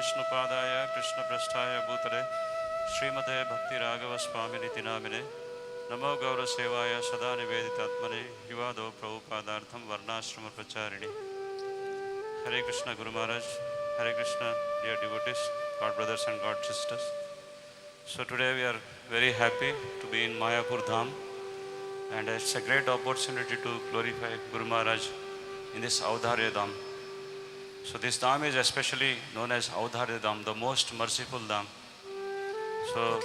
विष्णुपादाय कृष्णपृष्ठाय भूतले श्रीमते भक्तिराघवस्वामिनिति नामिने नमो गौरसेवाय सदा निवेदितात्मने युवादो प्रभुपादार्थं वर्णाश्रमप्रचारिणे। Hare Krishna Guru Maharaj, Hare Krishna dear devotees, God brothers and God sisters. So today we are very happy to be in Mayapur Dham, and it's a great opportunity to glorify Guru Maharaj in this Avdharya Dham. So this Dham is especially known as Avdharya Dham, the most merciful Dham. So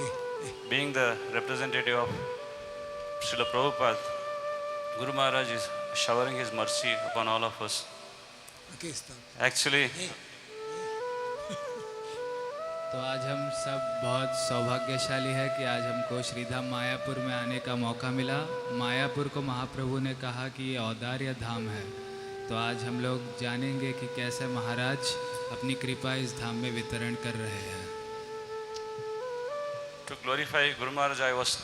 being the representative of Srila Prabhupada, Guru Maharaj is showering his mercy upon all of us. Actually, तो आज हम सब बहुत सौभाग्यशाली है कि आज हमको श्रीधाम मायापुर में आने का मौका मिला। मायापुर को महाप्रभु ने कहा कि ये औदार्य धाम है, तो आज हम लोग जानेंगे कि कैसे महाराज अपनी कृपा इस धाम में वितरण कर रहे हैं। to glorify Guru Maharaj, I was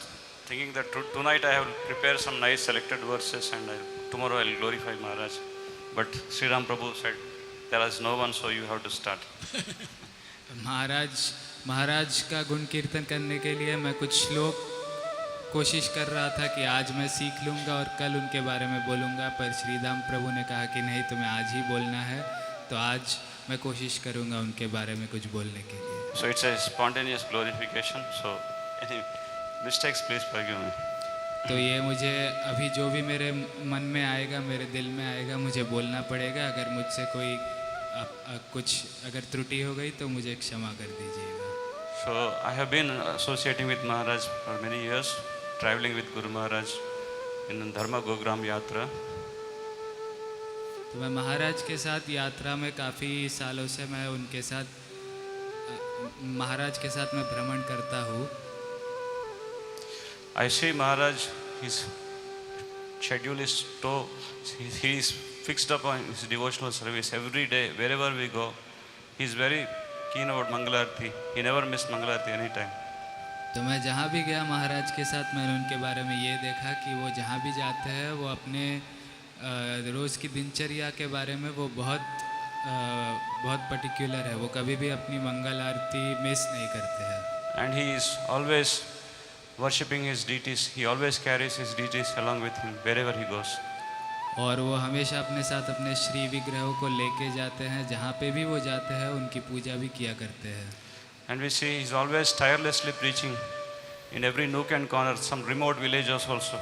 thinking that tonight I have prepared some nice selected verses and tomorrow I will glorify Maharaj. But Sri Ram Prabhu said, there is no one, so you have to start. महाराज का गुण कीर्तन करने के लिए मैं कुछ श्लोक कोशिश कर रहा था कि आज मैं सीख लूँगा और कल उनके बारे में बोलूँगा, पर श्रीधाम प्रभु ने कहा कि नहीं, तुम्हें आज ही बोलना है, तो आज मैं कोशिश करूँगा उनके बारे में कुछ बोलने के लिए। So it's a spontaneous glorification, so any mistakes please forgive me. तो ये मुझे अभी जो भी मेरे मन में आएगा, मेरे दिल में आएगा, मुझे बोलना पड़ेगा। अगर मुझसे कोई कुछ अगर त्रुटि हो गई तो मुझे क्षमा कर दीजिएगा। So I have been associating with Maharaj for many years, traveling with Guru Maharaj in Dharma Gogram Yatra. तो मैं महाराज के साथ यात्रा में काफ़ी सालों से मैं उनके साथ महाराज के साथ मैं भ्रमण करता हूँ। I see Maharaj, his schedule is so, he is fixed upon his devotional service every day, wherever we go. He is very keen about Mangalarti. He never missed Mangalarti any time. तो मैं जहाँ भी गया महाराज के साथ, मैंने उनके बारे में ये देखा कि वो जहाँ भी जाते हैं वो अपने रोज़ की दिनचर्या के बारे में वो बहुत पर्टिकुलर है। वो कभी भी अपनी मंगल आरती मिस नहीं करते हैं। And he is always worshipping his deities. He always carries his deities along with him wherever he goes. और वो हमेशा अपने साथ अपने श्री विग्रहों को लेके जाते हैं, जहाँ पे भी वो जाते हैं उनकी पूजा भी किया करते हैं। And we see he is always tirelessly preaching in every nook and corner, some remote villages also.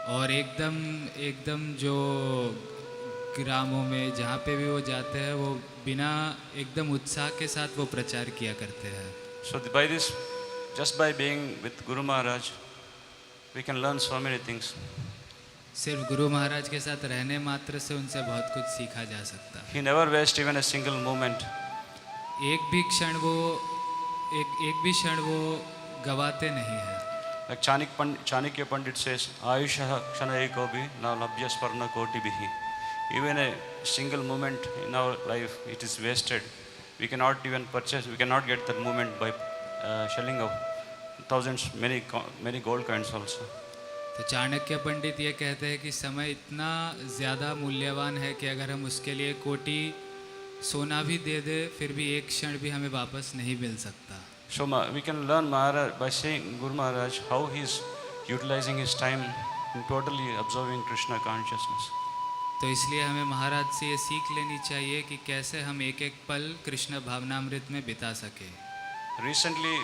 और एकदम जो ग्रामों में जहाँ पे भी वो जाते हैं वो बिना एकदम उत्साह के साथ वो प्रचार किया करते हैं। So by this, just by being with Guru Maharaj, we can learn so many things. सिर्फ गुरु महाराज के साथ रहने मात्र से उनसे बहुत कुछ सीखा जा सकता है। He never wastes even a single moment. एक भी क्षण वो गवाते नहीं है। Like Chanakya Pandit says, Ayushah Kshanayikobi na labhya swarna koti bihi. Even a single moment in our life, it is wasted. We cannot even purchase, we cannot get that moment by shelling of thousands, many gold coins also. तो चाणक्य पंडित ये कहते हैं कि समय इतना ज़्यादा मूल्यवान है कि अगर हम उसके लिए कोटि सोना भी दे दे, फिर भी एक क्षण भी हमें वापस नहीं मिल सकता। So we can learn Maharaj by seeing Guru Maharaj how he is utilizing his time in totally observing Krishna consciousness. तो इसलिए हमें महाराज से ये सीख लेनी चाहिए कि कैसे हम एक एक पल कृष्ण भावनामृत में बिता सके। Recently,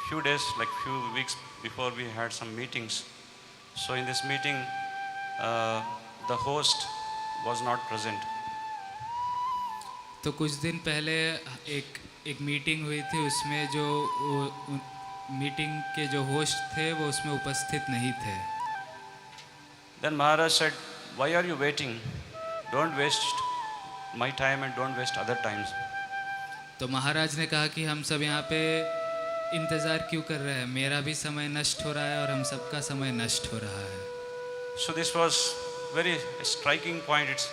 few days, like few weeks before, we had some meetings. So in this meeting, the host was not present. तो कुछ दिन पहले एक मीटिंग हुई थी, उसमें जो मीटिंग के जो होस्ट थे वो उसमें उपस्थित नहीं थे। Then Maharaj said, why are you waiting? Don't waste my time and don't waste other times. तो महाराज ने कहा कि हम सब यहाँ पे इंतज़ार क्यों कर रहे हैं, मेरा भी समय नष्ट हो रहा है और हम सबका समय नष्ट हो रहा है। So this was very striking point. It's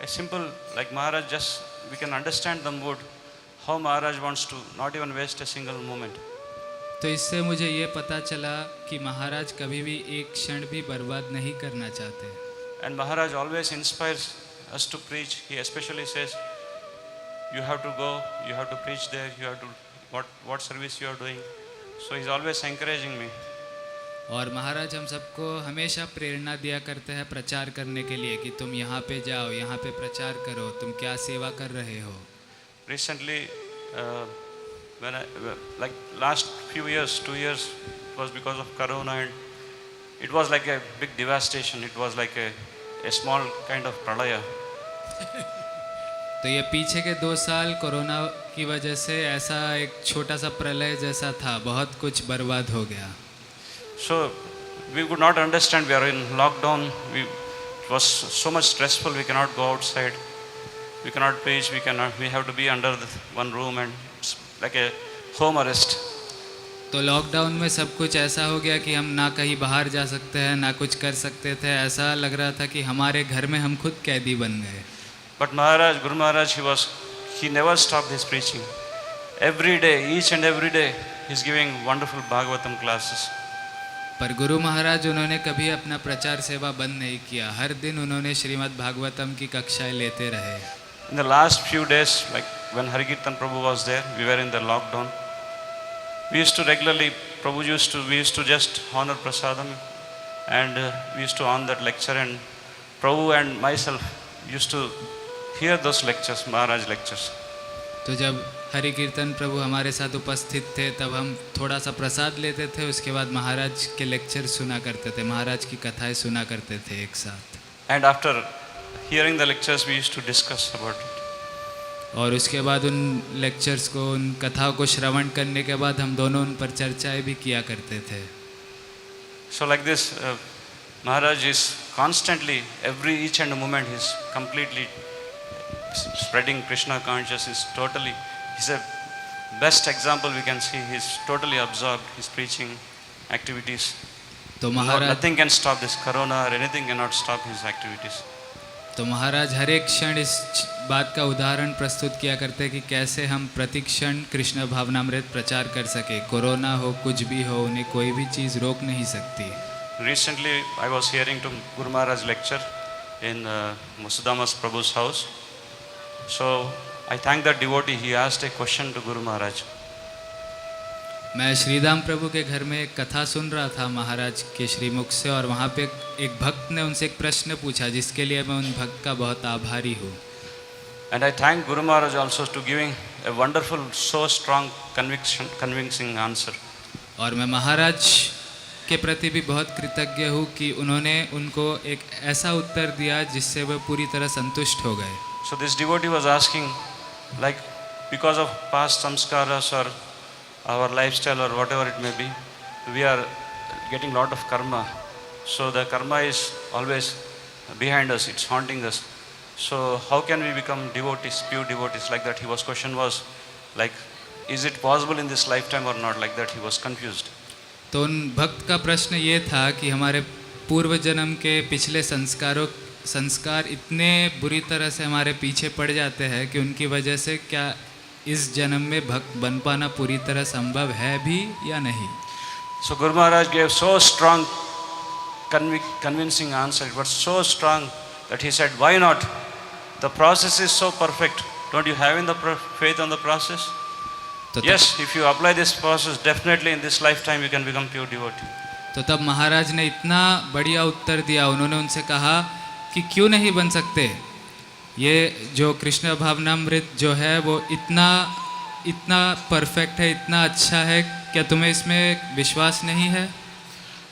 a simple, like Maharaj just, we can understand the mood, how Maharaj wants to not even waste a single moment. तो इससे मुझे ये पता चला कि महाराज कभी भी एक क्षण भी बर्बाद नहीं करना चाहते। And Maharaj always inspires us to preach, he especially says, you have to go, you have to preach there, you have to, what service you are doing. So he's always encouraging me. और महाराज हम सबको हमेशा प्रेरणा दिया करते हैं प्रचार करने के लिए कि तुम यहाँ पे जाओ, यहाँ पे प्रचार करो, तुम क्या सेवा कर रहे हो. Recently, when like last few years, 2 years, it was because of Corona, and it was like a big devastation. It was like a small kind of pralaya. तो ये पीछे के 2 साल कोरोना की वजह से ऐसा एक छोटा सा प्रलय जैसा था, बहुत कुछ बर्बाद हो गया. So we could not understand. We are in lockdown. It was so much stressful. We cannot go outside. We cannot preach. We have to be under one room, and it's like a home arrest. तो lockdown में सब कुछ ऐसा हो गया कि हम ना कहीं बाहर जा सकते हैं, ना कुछ कर सकते थे. ऐसा लग रहा था कि हमारे घर में हम खुद कैदी बन गए. But Maharaj, Guru Maharaj, he never stopped his preaching. Every day, each and every day, he's giving wonderful Bhagavatam classes. पर गुरु महाराज उन्होंने कभी अपना प्रचार सेवा बंद नहीं किया. हर दिन उन्होंने श्रीमद् भागवतम की कक्षाएं लेते रहे. In the last few days, like when Harikirtan Prabhu was there, we were in the lockdown. We used to regularly, we used to just honor prasadam, and we used to on that lecture, and Prabhu and myself used to hear those lectures, Maharaj lectures. तो जब हरि कीर्तन प्रभु हमारे साथ उपस्थित थे तब हम थोड़ा सा प्रसाद लेते थे, उसके बाद महाराज के लेक्चर सुना करते थे, महाराज की कथाएं सुना करते थे एक साथ. And after hearing the lectures, we used to discuss about it. और उसके बाद उन लेक्चर्स को, उन कथाओं को श्रवण करने के बाद हम दोनों उन पर चर्चाएं भी किया करते थे. So like this, Maharaj is constantly, each and a moment, he's completely spreading Krishna consciousness. He's a best example we can see. He's totally absorbed his preaching activities. तो महाराज Nothing can stop this corona, or anything cannot stop his activities. तो महाराज हर एक क्षण इस बात का उदाहरण प्रस्तुत किया करते हैं कि कैसे हम प्रतिक्षण कृष्ण भावनामृत प्रचार कर सके. कोरोना हो, कुछ भी हो, उन्हें कोई भी चीज़ रोक नहीं सकती. Recently, I was hearing to Guru Maharaj lecture in Musudamas Prabhu's house. So I thank that devotee. He asked a question to Guru Maharaj. मैं श्रीधाम प्रभु के घर में एक कथा सुन रहा था महाराज के श्रीमुख से, और वहाँ पे एक भक्त ने उनसे एक प्रश्न पूछा जिसके लिए मैं उन भक्त का बहुत आभारी हूँ. And I thank Guru Maharaj also to giving a wonderful, so strong, convincing answer. और मैं महाराज के प्रति भी बहुत कृतज्ञ हूँ कि उन्होंने उनको एक ऐसा उत्तर दिया जिससे वे पूरी तरह संतुष्ट हो गए. So this devotee was asking, like, because of past samskaras or our lifestyle or whatever it may be, we are getting lot of karma. So the karma is always behind us, it's haunting us. So how can we become devotees, pure devotees? Like that, his question was like, is it possible in this lifetime or not? Like that, he was confused. तो उन भक्त का प्रश्न ये था कि हमारे पूर्व जन्म के पिछले संस्कार इतने बुरी तरह से हमारे पीछे पड़ जाते हैं कि उनकी वजह से क्या इस जन्म में भक्त बन पाना पूरी तरह संभव है भी या नहीं. So Guru Maharaj gave so strong, convincing answer. It was so strong that he said, why not? The process is so perfect. Don't you have in the faith on the process? तो Yes, if you apply this process, definitely in this lifetime you can become pure devotee. तो तब महाराज ने इतना बढ़िया उत्तर दिया. उन्होंने उनसे कहा कि क्यों नहीं बन सकते. ये जो कृष्ण भावनामृत जो है वो इतना परफेक्ट है, इतना अच्छा है, क्या तुम्हें इसमें विश्वास नहीं है?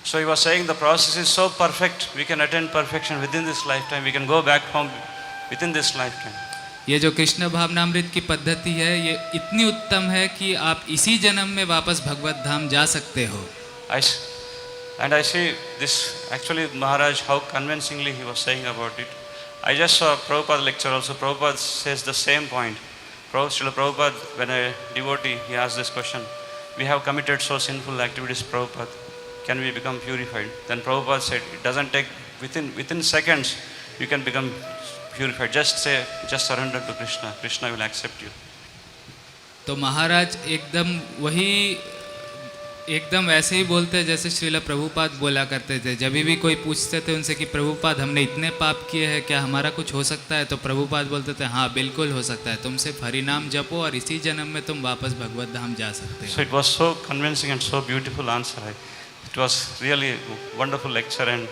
So he was saying the process is so perfect, we can attain perfection within this lifetime, we can go back home within this lifetime. ये जो कृष्ण भावनामृत की पद्धति है ये इतनी उत्तम है कि आप इसी जन्म में वापस भगवत धाम जा सकते हो. And I see this, actually Maharaj, how convincingly he was saying about it. I just saw Prabhupada lecture also. Prabhupada says the same point. Srila Prabhupada, when a devotee, he asked this question, we have committed so sinful activities, Prabhupada, can we become purified? Then Prabhupada said, it doesn't take, within seconds, you can become purified. Just surrender to Krishna. Krishna will accept you. तो महाराज एकदम वही एकदम ऐसे ही बोलते हैं जैसे श्रीला प्रभुपाद बोला करते थे। जब भी कोई पूछते थे उनसे कि प्रभुपाद हमने इतने पाप किए हैं, क्या हमारा कुछ हो सकता है, तो प्रभुपाद बोलते थे हाँ बिल्कुल हो सकता है, तुम सिर्फ हरिनाम जपो और इसी जन्म में तुम वापस भगवत धाम जा सकते हो। So it was so convincing and so beautiful answer. It was really a wonderful lecture, and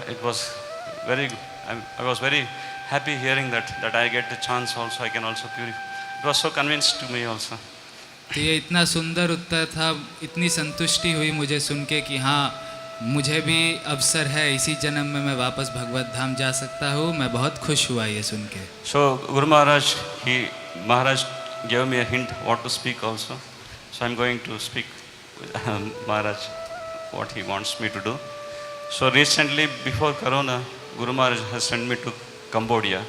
it was very. I was very happy hearing that I get the chance also. I can also purify. It was so convinced to me also. तो ये इतना सुंदर उत्तर था, इतनी संतुष्टि हुई मुझे सुन के कि हाँ मुझे भी अवसर है, इसी जन्म में मैं वापस भगवत धाम जा सकता हूँ। मैं बहुत खुश हुआ ये सुन के। So Guru Maharaj, Maharaj gave me a hint what to speak also. So I'm going to speak with Maharaj what he wants me to do. So recently before Corona, Guru Maharaj has sent me to Cambodia.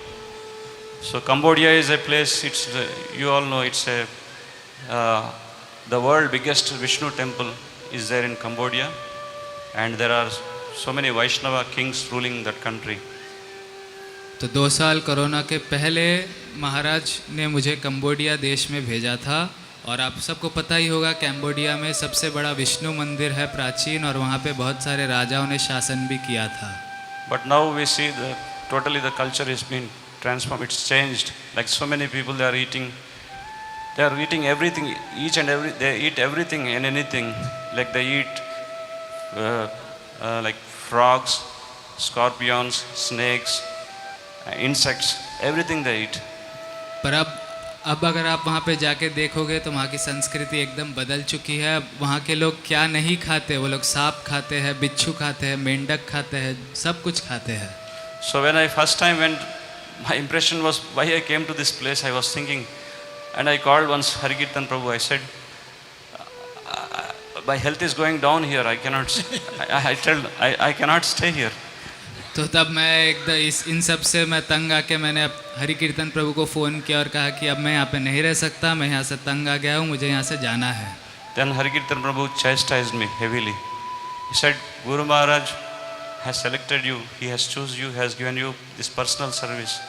So Cambodia is a place, you all know it's the world biggest Vishnu temple is there in Cambodia, and there are so many Vaishnava kings ruling that country. तो 2 साल corona के पहले महाराज ने मुझे Cambodia देश में भेजा था, और आप सबको पता ही होगा कंबोडिया में सबसे बड़ा विष्णु मंदिर है प्राचीन, और वहाँ पे बहुत सारे राजाओं ने शासन भी किया था। But now we see totally the culture is being transformed. It's changed. Like so many people, they are eating everything, they eat everything and anything. Like they eat like frogs, scorpions, snakes, insects, everything they eat. पर अब अगर आप वहाँ पे जाके देखोगे तो वहाँ की संस्कृति एकदम बदल चुकी है। वहाँ के लोग क्या नहीं खाते, वो लोग सांप खाते हैं, बिच्छू खाते हैं, मेंढक खाते हैं, सब कुछ खाते हैं। So when I first time went, my impression was why I came to this place. I was thinking, and I called once Harikirtan Prabhu. I said, my health is going down here. I cannot. I cannot stay here. तो तब मैं एकदम इन सब से मैं तंग आके मैंने हरि कीर्तन प्रभु को फ़ोन किया और कहा कि अब मैं यहाँ पे नहीं रह सकता, मैं यहाँ से तंग आ गया हूँ, मुझे यहाँ से जाना है। Then Harikirtan Prabhu chastised me heavily. He said, Guru Maharaj has selected you, he has chosen you, has given you this personal service.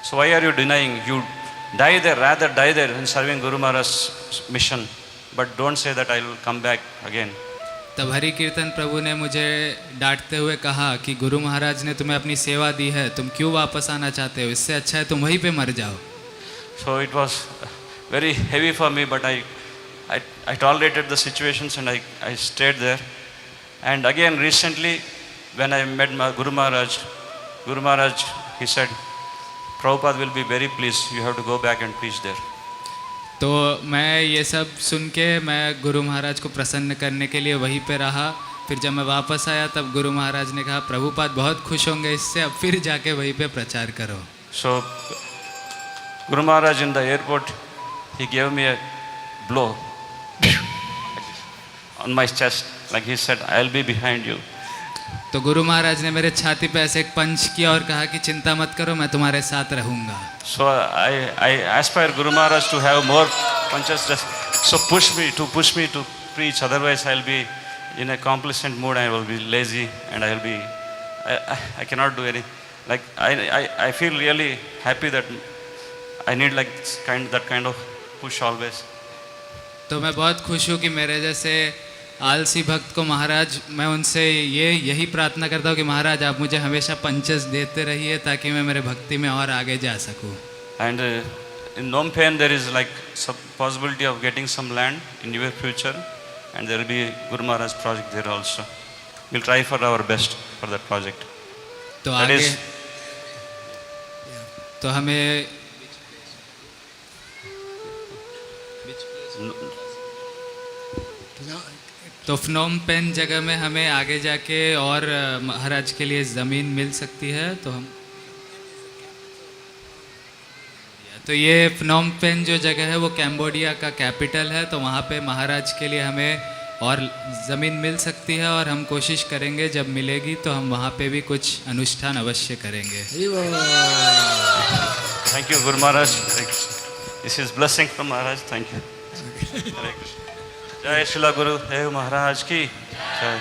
So why are you denying? You die there, rather die there in serving Guru Maharaj's mission. But don't say that I will come back again. तब हरि कीर्तन प्रभु ने मुझे डांटते हुए कहा कि गुरु महाराज ने तुम्हें अपनी सेवा दी है, तुम क्यों वापस आना चाहते हो, इससे अच्छा है तुम वहीं पे मर जाओ। So it was very heavy for me, but I tolerated the situations and I stayed there. And again recently when I met Guru Maharaj, he said, Prabhupada will be very pleased, you have to go back and preach there. तो मैं ये सब सुन के मैं गुरु महाराज को प्रसन्न करने के लिए वहीं पे रहा। फिर जब मैं वापस आया तब गुरु महाराज ने कहा प्रभुपाद बहुत खुश होंगे इससे, अब फिर जाके वहीं पे प्रचार करो। So Guru Maharaj in the airport, he gave me a blow on my chest, like he said, I'll be behind you. तो गुरु महाराज ने मेरे छाती पे ऐसे एक पंच किया और कहा कि चिंता मत करो, मैं तुम्हारे साथ रहूँगा। So I aspire Guru Maharaj to have more punches, so push me to preach, otherwise I'll be in a complacent mood, I will be lazy and I cannot do any, like I feel really happy that I need like that kind of push always. तो मैं बहुत खुश हूँ कि मेरे जैसे आलसी भक्त को महाराज, मैं उनसे यही प्रार्थना करता हूँ कि महाराज आप मुझे हमेशा पंचेस देते रहिए ताकि मैं मेरे भक्ति में और आगे जा सकूँ। And in Phnom Penh there is like some possibility of getting some land in your future, and there will be a Guru Maharaj project there also. We'll try for our best for that project. तो that आगे is, तो हमें तो phnom penh जगह में हमें आगे जाके और महाराज के लिए ज़मीन मिल सकती है। तो ये phnom penh जो जगह है वो कैम्बोडिया का कैपिटल है, तो वहाँ पे महाराज के लिए हमें और ज़मीन मिल सकती है, और हम कोशिश करेंगे जब मिलेगी तो हम वहाँ पे भी कुछ अनुष्ठान अवश्य करेंगे। Thank you Guru Maharaj. This is blessing from Maharaj. Thank you. Hare Krishna. जय श्रीला गुरु देव महाराज की जय।